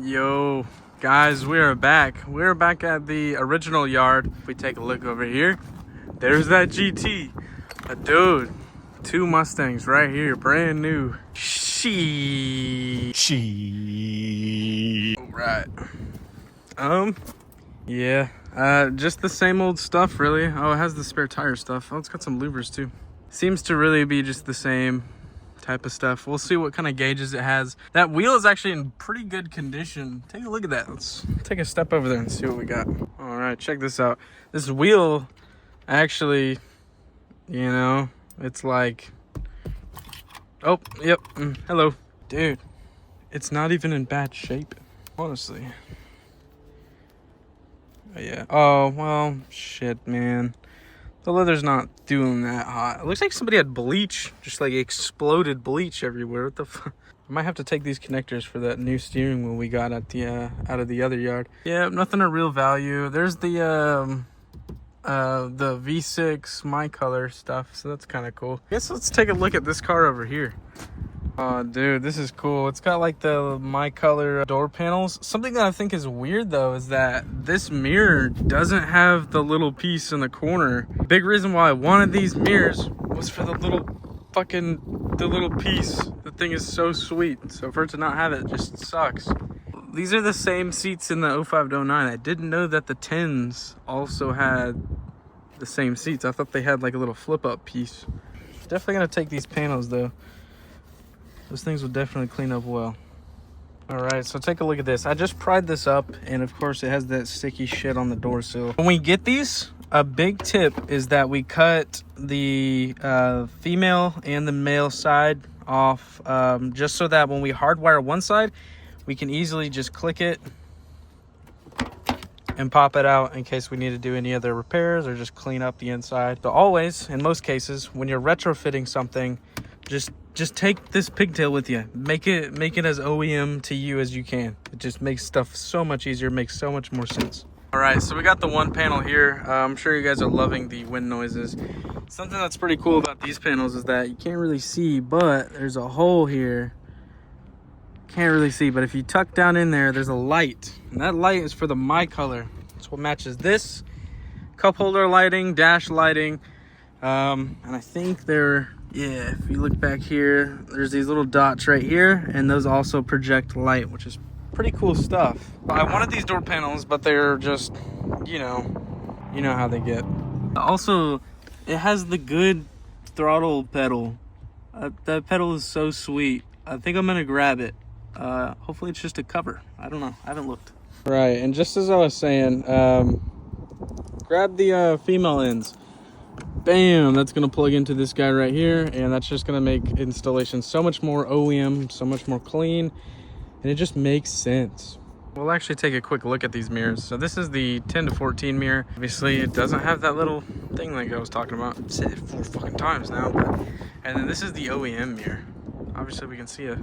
Yo, guys, we are back. We're back at the original yard. If we take a look over here, there's that GT. Dude, two Mustangs right here, brand new. She. All right. Yeah. Just the same old stuff, really. Oh, it has the spare tire stuff. Oh, it's got some louvers too. Seems to really be just the same type of stuff. We'll see what kind of gauges it has. That wheel is actually in pretty good condition. Take a look at that. Let's take a step over there and see what we got. All right, check this out. This wheel actually, you know, it's like, oh, yep, hello. Dude, it's not even in bad shape, honestly. Yeah, oh, well, shit, man. The leather's not doing that hot. It looks like somebody had bleach, just like exploded bleach everywhere. What the fuck? I might have to take these connectors for that new steering wheel we got at the out of the other yard. Yeah, nothing of real value. There's the V6 my color stuff, so that's kind of cool. I guess let's take a look at this car over here. Oh, dude, this is cool. It's got like the my color door panels. Something that I think is weird though is that this mirror doesn't have the little piece in the corner. Big reason why I wanted these mirrors was for the little piece. The thing is so sweet. So for it to not have it just sucks. These are the same seats in the 05 to 09. I didn't know that the 10s also had the same seats. I thought they had like a little flip up piece. Definitely gonna take these panels though. Those things will definitely clean up well. All right, so take a look at this. I just pried this up, and of course it has that sticky shit on the door sill. When we get these, a big tip is that we cut the female and the male side off, just so that when we hardwire one side, we can easily just click it and pop it out in case we need to do any other repairs or just clean up the inside. But always, in most cases, when you're retrofitting something, just take this pigtail with you. Make it as OEM to you as you can. It just makes stuff so much easier, makes so much more sense. All right, so we got the one panel here. I'm sure you guys are loving the wind noises. Something that's pretty cool about these panels is that you can't really see, but there's a hole here. Can't really see, but if you tuck down in there, there's a light. And that light is for the my color. It's what matches this. Cup holder lighting, dash lighting. And I think yeah, if you look back here, there's these little dots right here, and those also project light, which is pretty cool stuff. I wanted these door panels, but they're just, you know how they get. Also, it has the good throttle pedal. That pedal is so sweet. I think I'm gonna grab it. Hopefully it's just a cover. I don't know, I haven't looked. Right, and just as I was saying, grab the female ends. Bam, that's gonna plug into this guy right here, and that's just gonna make installation so much more OEM, so much more clean, and it just makes sense. We'll actually take a quick look at these mirrors. So this is the 10 to 14 mirror. Obviously it doesn't have that little thing like I was talking about. I've said it 4 fucking times now. And then this is the OEM mirror. Obviously we can see a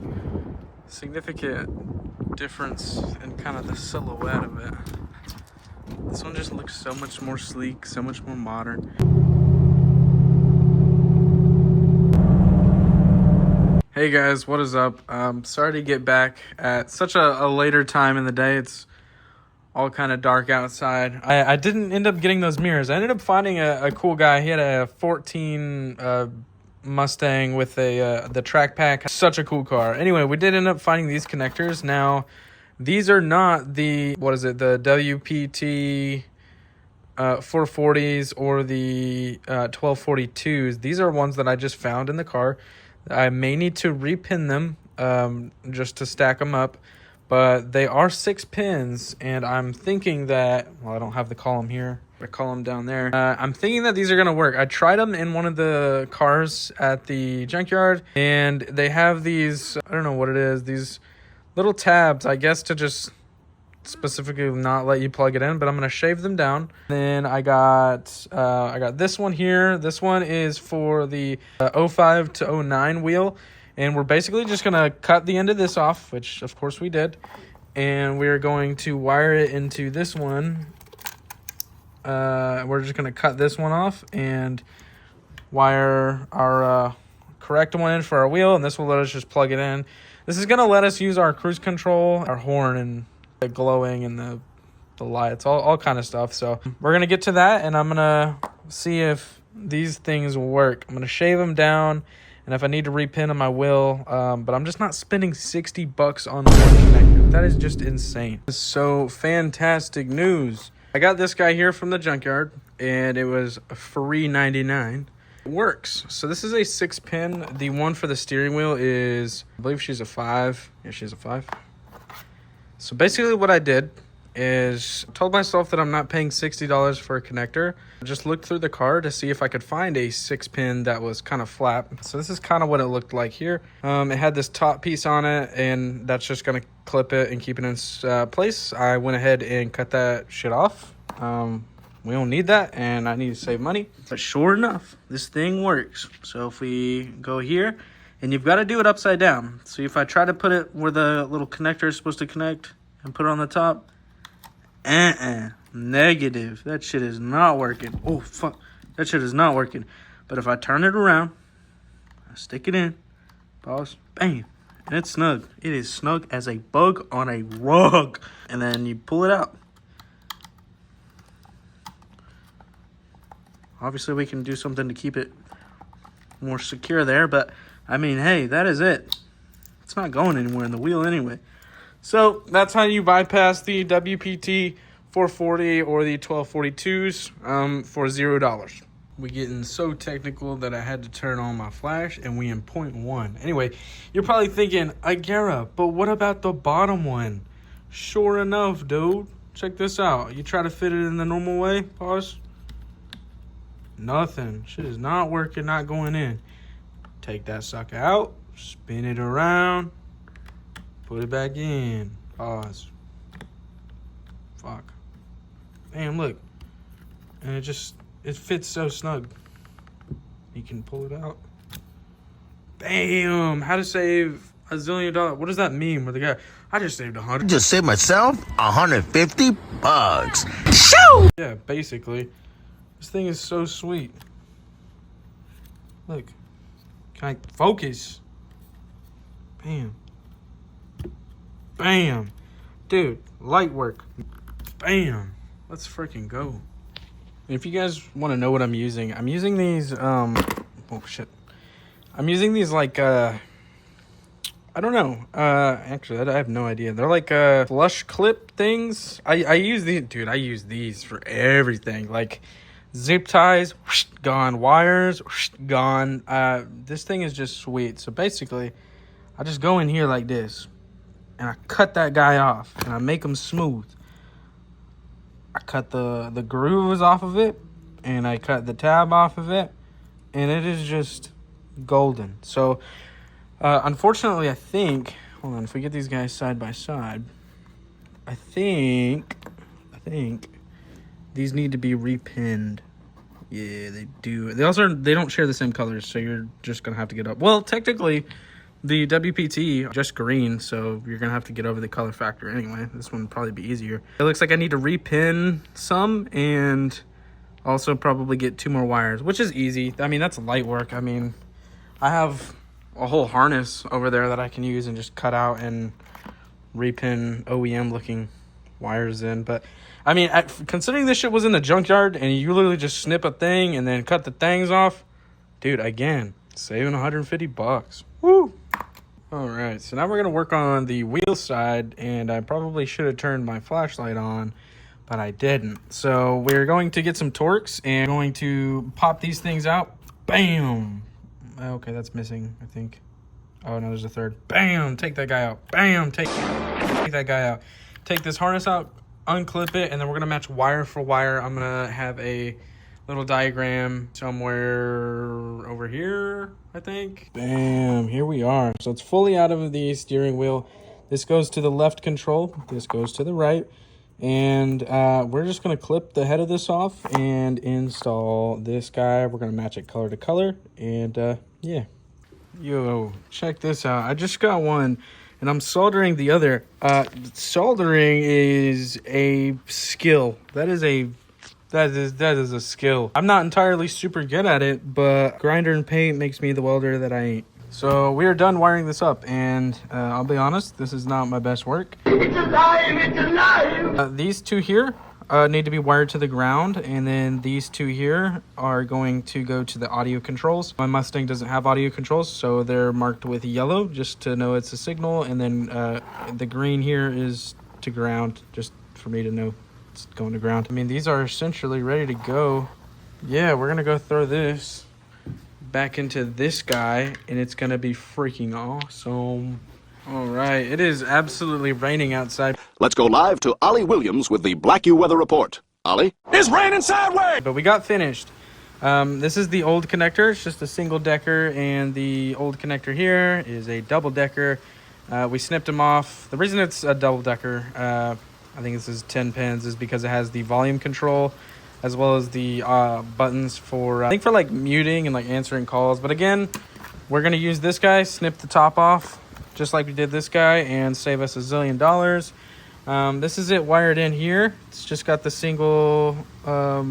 significant difference in kind of the silhouette of it. This one just looks so much more sleek, so much more modern. Hey guys, what is up? Sorry to get back at such a later time in the day. It's all kind of dark outside. I didn't end up getting those mirrors. I ended up finding a cool guy. He had a 14 Mustang with the track pack. Such a cool car. Anyway, we did end up finding these connectors. Now, these are not the, the WPT 440s or the 1242s. These are ones that I just found in the car. I may need to repin them just to stack them up, but they are 6 pins, and I'm thinking that, well, I don't have the column here, the column down there. I'm thinking that these are going to work. I tried them in one of the cars at the junkyard, and they have these, I don't know what it is, these little tabs, I guess, to just specifically not let you plug it in, but I'm going to shave them down. Then I got this one here. This one is for the 05 to 09 wheel, and we're basically just going to cut the end of this off, which of course we did, and we're going to wire it into this one. We're just going to cut this one off and wire our correct one in for our wheel, and this will let us just plug it in. This is gonna let us use our cruise control, our horn, and the glowing and the lights, all kind of stuff. So we're gonna get to that, and I'm gonna see if these things work. I'm gonna shave them down, and if I need to repin them, I will. But I'm just not spending $60 on one connector. That is just insane. So fantastic news. I got this guy here from the junkyard, and it was free $99. It works. So this is a 6-pin. The one for the steering wheel is, I believe she's a 5. Yeah, she's a 5. So basically what I did is told myself that I'm not paying $60 for a connector. I just looked through the car to see if I could find a 6-pin that was kind of flat. So this is kind of what it looked like here. It had this top piece on it, and that's just going to clip it and keep it in place. I went ahead and cut that shit off. We don't need that, and I need to save money. But sure enough, this thing works. So if we go here, and you've got to do it upside down. So if I try to put it where the little connector is supposed to connect and put it on the top, negative. That shit is not working. Oh, fuck. That shit is not working. But if I turn it around, I stick it in, pause, bam, and it's snug. It is snug as a bug on a rug. And then you pull it out. Obviously, we can do something to keep it more secure there. But, I mean, hey, that is it. It's not going anywhere in the wheel anyway. So that's how you bypass the WPT 440 or the 1242s for $0. We're getting so technical that I had to turn on my flash, and we in 0.1. Anyway, you're probably thinking, Igera, but what about the bottom one? Sure enough, dude. Check this out. You try to fit it in the normal way. Pause. Nothing. Shit is not working, not going in. Take that sucker out. Spin it around. Put it back in. Pause. Fuck. Damn, look. And it fits so snug. You can pull it out. Bam! How to save $1 zillion. What does that mean? Where the guy, I just saved 100. I just saved myself $150. Shoo! Yeah, basically. This thing is so sweet. Look. Can I focus? Bam. Bam. Dude, light work. Bam. Let's freaking go. If you guys want to know what I'm using these, oh shit. I'm using these like, I don't know. Actually, I have no idea. They're like, flush clip things. I use these, dude, I use these for everything. Like, zip ties, whoosh, gone. Wires, whoosh, gone. This thing is just sweet. So basically, I just go in here like this, and I cut that guy off, and I make him smooth. I cut the grooves off of it, and I cut the tab off of it, and it is just golden. So, unfortunately, I think, hold on, if we get these guys side by side, I think these need to be repinned. Yeah, they do. They don't share the same colors, so you're just gonna have to get up. Well, technically, the WPT just green, so you're gonna have to get over the color factor anyway. This one would probably be easier. It looks like I need to repin some and also probably get 2 more wires, which is easy. I mean, that's light work. I mean, I have a whole harness over there that I can use and just cut out and repin OEM looking wires in. But I mean, considering this shit was in the junkyard and you literally just snip a thing and then cut the things off, dude, again, saving $150. Woo! Alright, so now we're going to work on the wheel side, and I probably should have turned my flashlight on, but I didn't. So we're going to get some Torx and going to pop these things out. Bam! Okay, that's missing, I think. Oh, no, there's a third. Bam! Take that guy out. Bam! Take that guy out. Take this harness out, unclip it, and then we're going to match wire for wire. I'm going to have a little diagram somewhere over here, I think. Bam, here we are. So it's fully out of the steering wheel. This goes to the left control. This goes to the right. And we're just going to clip the head of this off and install this guy. We're going to match it color to color. And yeah. Yo, check this out. I just got one, and I'm soldering the other. Soldering is a skill. That is a skill. I'm not entirely super good at it, but grinder and paint makes me the welder that I ain't. So we are done wiring this up, and I'll be honest, this is not my best work. It's alive! It's alive! These two here need to be wired to the ground, and then these two here are going to go to the audio controls. My Mustang doesn't have audio controls, so they're marked with yellow just to know it's a signal, and then the green here is to ground, just for me to know it's going to ground. I mean, these are essentially ready to go. Yeah, we're gonna go throw this back into this guy, and it's gonna be freaking awesome. All right, it is absolutely raining outside. Let's go live to Ollie Williams with the Black U Weather Report. Ollie? It's raining sideways! But we got finished. This is the old connector. It's just a single decker, and the old connector here is a double decker. We snipped them off. The reason it's a double decker, I think this is 10 pins, is because it has the volume control as well as the buttons for, I think for like muting and like answering calls. But again, we're gonna use this guy, snip the top off, just like we did this guy, and save us $1 zillion. This is it wired in here. It's just got the single, I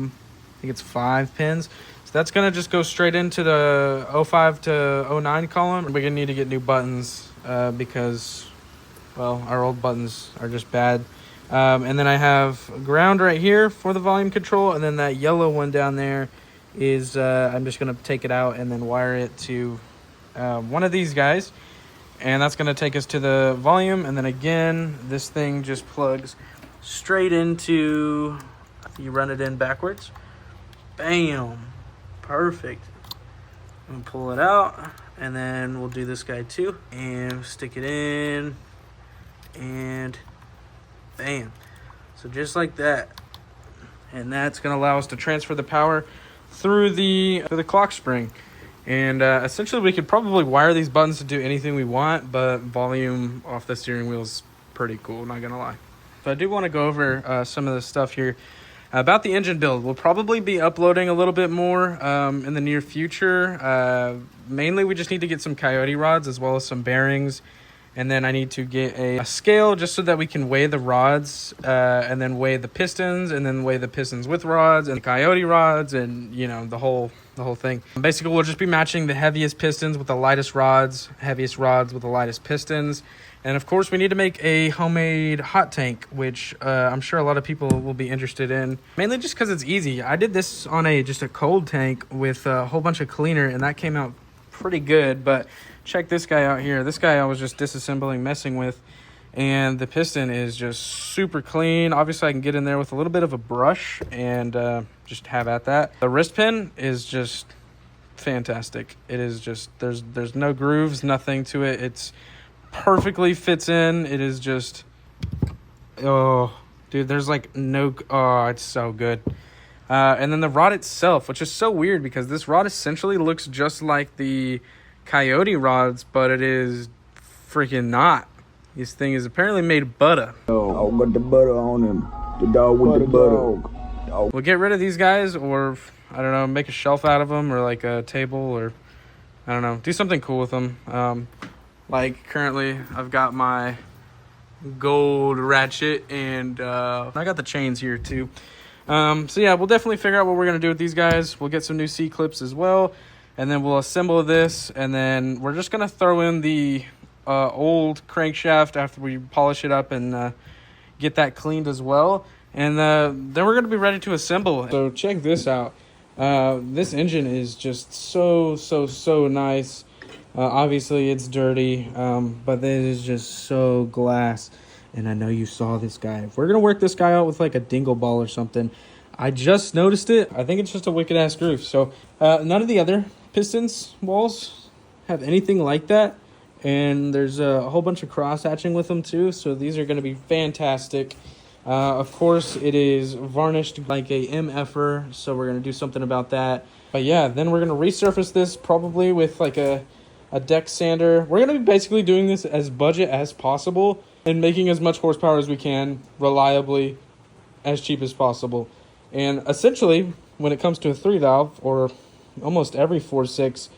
think it's 5 pins. So that's gonna just go straight into the 05 to 09 column. We're gonna need to get new buttons because, well, our old buttons are just bad. And then I have ground right here for the volume control, and then that yellow one down there is, I'm just gonna take it out and then wire it to one of these guys. And that's going to take us to the volume. And then again, this thing just plugs straight into, you run it in backwards. Bam. Perfect. And pull it out. And then we'll do this guy too. And stick it in. And bam. So just like that. And that's going to allow us to transfer the power through the clock spring. And essentially, we could probably wire these buttons to do anything we want, but volume off the steering wheel is pretty cool, not gonna lie. So I do want to go over some of the stuff here about the engine build. We'll probably be uploading a little bit more in the near future. Mainly, we just need to get some coyote rods as well as some bearings. And then I need to get a scale just so that we can weigh the rods and then weigh the pistons and then weigh the pistons with rods and the coyote rods and, you know, the whole thing. Basically, we'll just be matching the heaviest pistons with the lightest rods, heaviest rods with the lightest pistons. And of course, we need to make a homemade hot tank, which I'm sure a lot of people will be interested in. Mainly just because it's easy. I did this on just a cold tank with a whole bunch of cleaner, and that came out pretty good. But check this guy out here. This guy I was just disassembling, messing with, and the piston is just super clean. Obviously, I can get in there with a little bit of a brush and just have at that. The wrist pin is just fantastic. It is just, there's no grooves, nothing to it. It's perfectly fits in. It is just, oh, dude, there's like no, oh, it's so good. And then the rod itself, which is so weird because this rod essentially looks just like the coyote rods, but it is freaking not. This thing is apparently made of butter. Oh, got the butter on him. The dog with the butter. Oh. We'll get rid of these guys, or I don't know, make a shelf out of them, or like a table, or I don't know, do something cool with them. Like currently, I've got my gold ratchet, and I got the chains here too. So yeah, we'll definitely figure out what we're gonna do with these guys. We'll get some new C-clips as well, and then we'll assemble this, and then we're just gonna throw in the old crankshaft after we polish it up and get that cleaned as well. And then we're gonna be ready to assemble. So check this out. This engine is just so nice. Obviously it's dirty, but it is just so glass. And I know you saw this guy. If we're gonna work this guy out with like a dingle ball or something, I just noticed it. I think it's just a wicked ass groove. So none of the other pistons walls have anything like that. And there's a whole bunch of cross hatching with them too. So these are gonna be fantastic. Of course, it is varnished like a MFer, so we're going to do something about that. But yeah, then we're going to resurface this probably with like a deck sander. We're going to be basically doing this as budget as possible and making as much horsepower as we can reliably as cheap as possible. And essentially, when it comes to a 3-valve or almost every 4.6,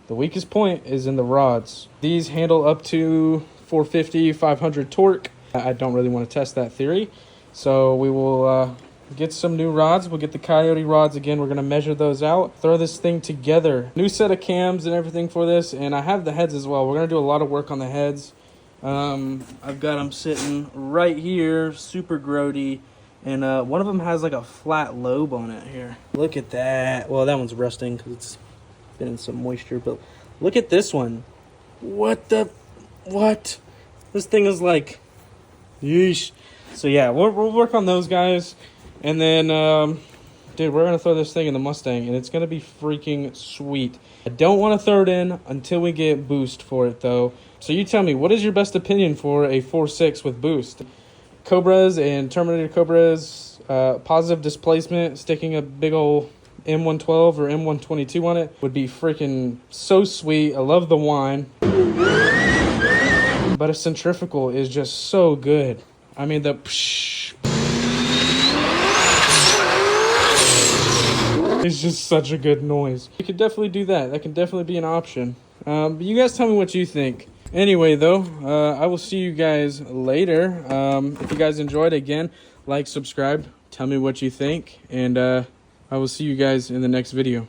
the weakest point is in the rods. These handle up to 450, 500 torque. I don't really want to test that theory. So we will get some new rods. We'll get the Coyote rods again. We're going to measure those out, throw this thing together. New set of cams and everything for this, and I have the heads as well. We're going to do a lot of work on the heads. I've got them sitting right here, super grody, and one of them has like a flat lobe on it here. Look at that. Well, that one's rusting because it's been in some moisture, but look at this one. What? This thing is like, yeesh. So yeah, we'll work on those guys, and then dude, we're gonna throw this thing in the Mustang, and it's gonna be freaking sweet. I don't want to throw it in until we get boost for it though. So you tell me, what is your best opinion for a 4.6 with boost? Cobras and Terminator Cobras, positive displacement, sticking a big old M112 or M122 on it would be freaking so sweet. I love the whine, but a centrifugal is just so good. I mean, the psh, it's just such a good noise. You could definitely do that. That can definitely be an option. But you guys tell me what you think. Anyway, though, I will see you guys later. If you guys enjoyed, again, like, subscribe, tell me what you think, and I will see you guys in the next video.